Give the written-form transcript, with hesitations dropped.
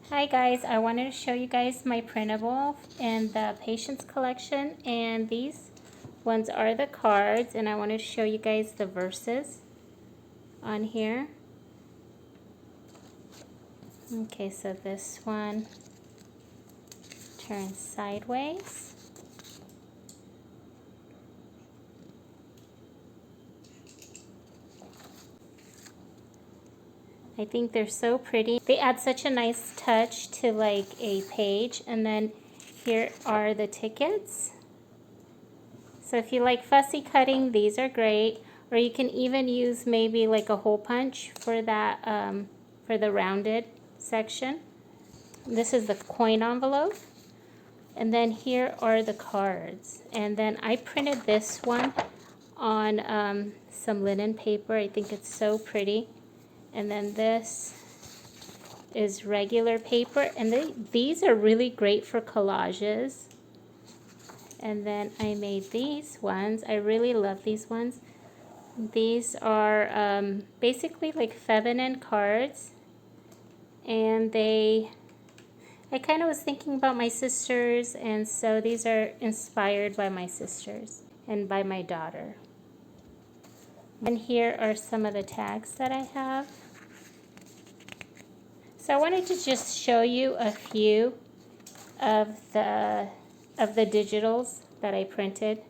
Hi guys, I wanted to show you guys my printable in the Patience collection, and these ones are the cards, and I wanted to show you guys the verses on here. Okay, so this one turns sideways. I think they're so pretty. They add such a nice touch to like a page. And then here are the tickets. So if you like fussy cutting, these are great. Or you can even use maybe like a hole punch for that, for the rounded section. This is the coin envelope. And then here are the cards. And then I printed this one on some linen paper. I think it's so pretty. And then this is regular paper, and these are really great for collages. And then I made these ones. I really love these ones. These are basically like feminine cards, and I kind of was thinking about my sisters, and so these are inspired by my sisters and by my daughter. And here are some of the tags that I have. So I wanted to just show you a few of the digitals that I printed.